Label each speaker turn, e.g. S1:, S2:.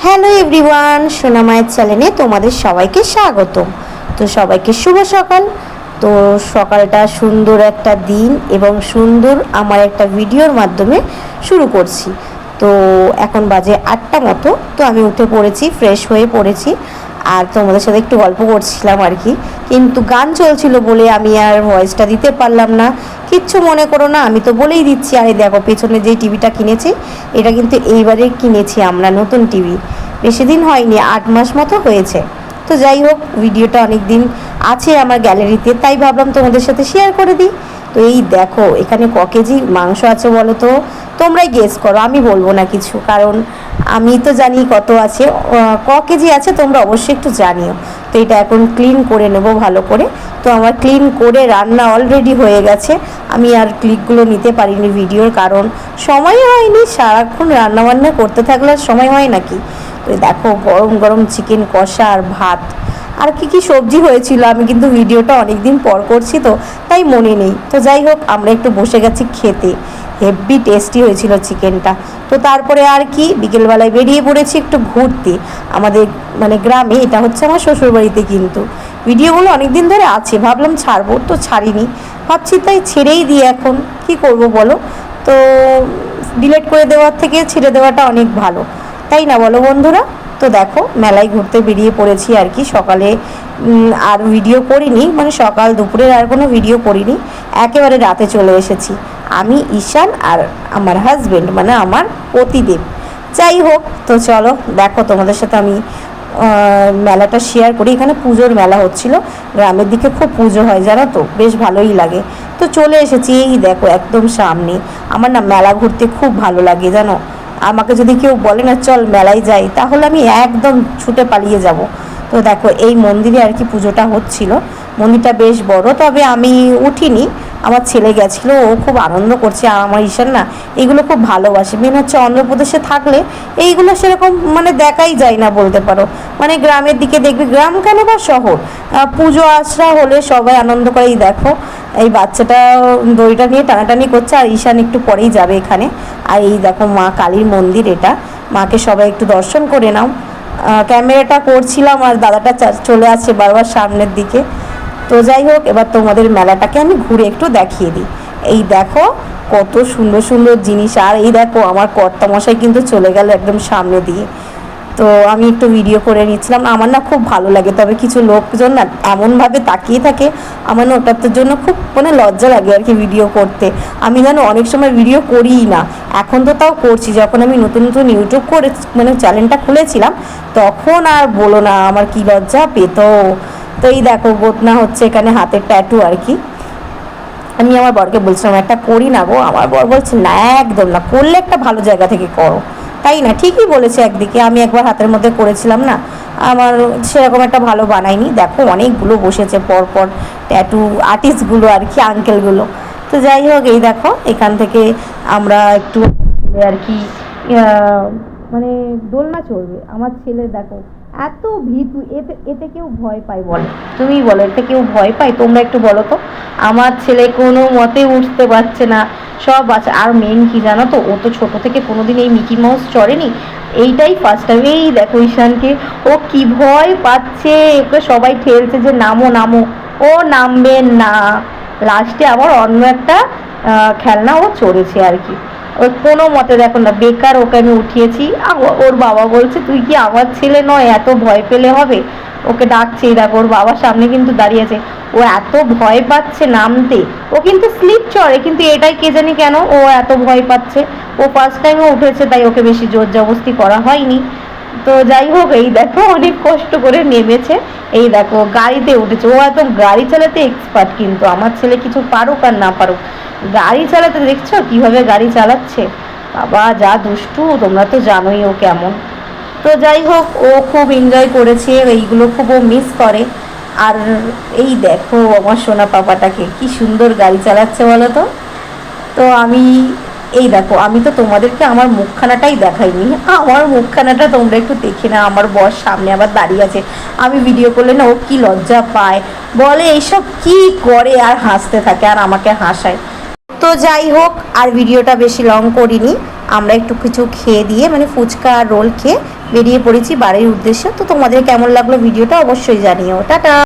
S1: Hello everyone, সোনামায়ের চ্যানেলে তোমাদের সবাইকে স্বাগতম। তো সবাইকে শুভ সকাল। তো সকালটা সুন্দর একটা দিন এবং সুন্দর আমার একটা ভিডিওর মাধ্যমে শুরু করছি। তো এখন বাজে 8টা মতো। তো আমি উঠে পড়েছি, ফ্রেশ হয়ে পড়েছি, আর তোমাদের সাথে একটু গল্প করছিলাম আর কি। কিন্তু গান চলছিল বলে আমি আর ভয়েসটা দিতে পারলাম না। কিচ্ছু মনে করো না, আমি তো বলেই দিচ্ছি। আর এই দেখো পেছনে যে টিভিটা কিনেছি, এটা কিন্তু এইবারে কিনেছি আমরা, নতুন টিভি। বেশি দিন হয়নি, 8 মাস মতো হয়েছে। তো যাই হোক, ভিডিওটা অনেক দিন আছে আমার গ্যালারিতে, তাই ভাবলাম তোমাদের সাথে শেয়ার করে দিই। তো এই দেখো এখানে ক কেজি মাংস আছে বলো তো, তোমরাই গেস করো, আমি বলবো না কিছু, কারণ আমি তো জানি কত আছে। ক কেজি আছে তোমরা অবশ্যই একটু জানিও। তো এটা এখন ক্লিন করে নেব ভালো করে। তো আমার ক্লিন করে রান্না অলরেডি হয়ে গেছে। আমি আর ক্লিকগুলো নিতে পারিনি ভিডিওর, কারণ সময় হয়নি। সারাক্ষণ রান্নাবান্না করতে থাকলে আর সময় হয় নাকি। তো দেখো গরম গরম চিকেন কষা আর ভাত, আর কি সবজি হয়েছিল, আমি কিন্তু ভিডিওটা অনেক দিন পর করছি তো তাই মনে নেই। তো যাই হোক, আমরা একটু বসে গেছি খেতে। হেভি টেস্টি হয়েছিল চিকেনটা। তো তারপরে আর কি, বিকেলবেলায় বেরিয়ে পড়েছি একটু ঘুরতে আমাদের গ্রামে। এটা হচ্ছে আমার শ্বশুরবাড়িতে। কিন্তু ভিডিওগুলো অনেক দিন ধরে আছে, ভাবলাম ছাড়বো, তো ছাড়িনি। ভাবছি তাই ছেড়েই দিই, এখন কি করব বলো। তো ডিলিট করে দেওয়ার থেকে ছেড়ে দেওয়াটা অনেক ভালো, তাই না বলো বন্ধুরা। তো দেখো মেলায় ঘুরতে বেরিয়ে পড়েছি আর কি। সকালে আর ভিডিও করিনি, সকাল দুপুরের আর কোনো ভিডিও করিনি, একেবারে রাতে চলে এসেছি আমি, ঈশান আর আমার হাজব্যান্ড, আমার পতিদেব। যাই হোক, তো চলো দেখো তোমাদের সাথে আমি মেলাটা শেয়ার করি। এখানে পুজোর মেলা হচ্ছিল, গ্রামের দিকে খুব পুজো হয় জানো তো, বেশ ভালোই লাগে। তো চলে এসেছি, এই দেখো একদম সামনে। আমার না মেলা ঘুরতে খুব ভালো লাগে জানো। আমাকে যদি কেউ বলে না চল মেলায় যাই, তাহলে আমি একদম ছুটে পালিয়ে যাব। তো দেখো এই মন্দিরে আর কি পুজোটা হচ্ছিল। মন্দিরটা বেশ বড়, তবে আমি উঠিনি, আমার ছেলে গেছিলো, ও খুব আনন্দ করছে। আর আমার ঈশান না এগুলো খুব ভালোবাসে। মেন হচ্ছে অন্ধ্রপ্রদেশে থাকলে এইগুলো সেরকম দেখাই যায় না বলতে পারো। গ্রামের দিকে দেখবে, গ্রাম কেন বা শহর, পুজো আশ্রা হলে সবাই আনন্দ করে। এই দেখো এই বাচ্চাটা দড়িটা নিয়ে টানাটানি করছে, আর ঈশান একটু পরেই যাবে এখানে। আর এই দেখো মা কালীর মন্দির, এটা মাকে সবাই একটু দর্শন করে নাও। ক্যামেরাটা করছিলাম আর দাদাটা চলে আসছে বারবার সামনের দিকে। তো যাই হোক, এবার তোমাদের মেলাটাকে আমি ঘুরে একটু দেখিয়ে দিই। এই দেখো কত সুন্দর সুন্দর জিনিস। আর এই দেখো আমার কর্তামশাই কিন্তু চলে গেল একদম সামনে দিয়ে। তো আমি একটু ভিডিও করে নিচ্ছিলাম। আমার না খুব ভালো লাগে, তবে কিছু লোকজন না এমনভাবে তাকিয়ে থাকে, আমার না ওটার জন্য খুব লজ্জা লাগে আর কি ভিডিও করতে। আমি জানো অনেক সময় ভিডিও করিই না, এখন তো তাও করছি। যখন আমি নতুন নতুন ইউটিউব করে চ্যানেলটা খুলেছিলাম, তখন আর বলো না আমার কি লজ্জা পেত। তো এই দেখো গোতনা হচ্ছে এখানে, হাতের ট্যাটু আর কি। আমি আমার বরকে বলছিলাম একটা করি না গো, আমার বর বলছে না একদম না, করলে একটা ভালো জায়গা থেকে করো, তাই না। ঠিকই বলেছে একদিকে। আমি একবার হাতের মধ্যে করেছিলাম না, আমার সেরকম একটা ভালো বানাইনি। দেখো অনেকগুলো বসেছে পরপর ট্যাটু আর্টিস্টগুলো আর কি, আঙ্কেলগুলো। তো যাই হোক, এই দেখো এখান থেকে আমরা একটু আর কি দোলনা চড়বে। আমার ছেলে দেখো এত ভীতু, এতে কেউ ভয় পায় বলো, তুমি বলো এতে কেউ ভয় পায়, তোমরা একটু বলো তো। আমার ছেলে কোনো মতে উঠতে পারছে না, সব আছে। আর মেন কি জানো তো, ও তো ছোট থেকে কোনোদিন এই মিকি মাউস চড়েনি, এইটাই ফার্স্ট টাইম। এই দেখো ঈশানকে, ও কি ভয় পাচ্ছে, ওকে সবাই ঠেলছে যে নামো নামো, ও নামবে না। লাস্টে আবার অন্য একটা খেলনা ও চড়েছে আর কি। ওই কোনো মতে দেখো না, বেকার ওকে আমি উঠিয়েছি। ওর বাবা বলছে তুই কি আমার ছেলে নয়, এত ভয় পেলে হবে। ওকে ডাকছে, দেখো ওর বাবার সামনে কিন্তু দাঁড়িয়ে আছে। ও এত ভয় পাচ্ছে নামতে, ও কিন্তু স্লিপ চড়ে, কিন্তু এটাই কে জানি কেন ও এত ভয় পাচ্ছে। ও ফার্স্ট টাইমে উঠেছে, তাই ওকে বেশি জোর জবরদস্তি করা হয়নি। তো যাই হোক, এই দেখো অনেক কষ্ট করে নেমেছে। এই দেখো গাড়িতে উঠেছে, ও একদম গাড়ি চালাতে এক্সপার্ট। কিন্তু আমার ছেলে কিছু পারুক আর না পারুক, গাড়ি চালাতে দেখছো কিভাবে গাড়ি চালাচ্ছে, বাবা যা দুষ্টু, তোমরা তো জানোই ও কেমন। তো যাই হোক, ও খুব এনজয় করেছে, এইগুলো খুব ও মিস করে। আর এই দেখো আমার সোনা পাপাটাকে কি সুন্দর গাড়ি চালাচ্ছে বলো তো। তো আমি এই দেখো, আমি তো তোমাদেরকে আমার মুখখানাটাই দেখাইনি, আমার মুখখানাটা তোমরা একটু দেখে না। আমার বর সামনে আবার দাঁড়িয়ে আছে, আমি ভিডিও করলে না ও কি লজ্জা পায়, বলে এইসব কি করে, আর হাসতে থাকে আর আমাকে হাসায়। তো যাই হোক, আর ভিডিওটা বেশি লং করিনি, আমরা একটু কিছু খেয়ে দিয়ে মানে ফুচকা আর রোল খেয়ে বেরিয়ে পড়েছি বাড়ির উদ্দেশ্যে। তো তোমাদের কেমন লাগলো ভিডিওটা অবশ্যই জানিও। টাটা।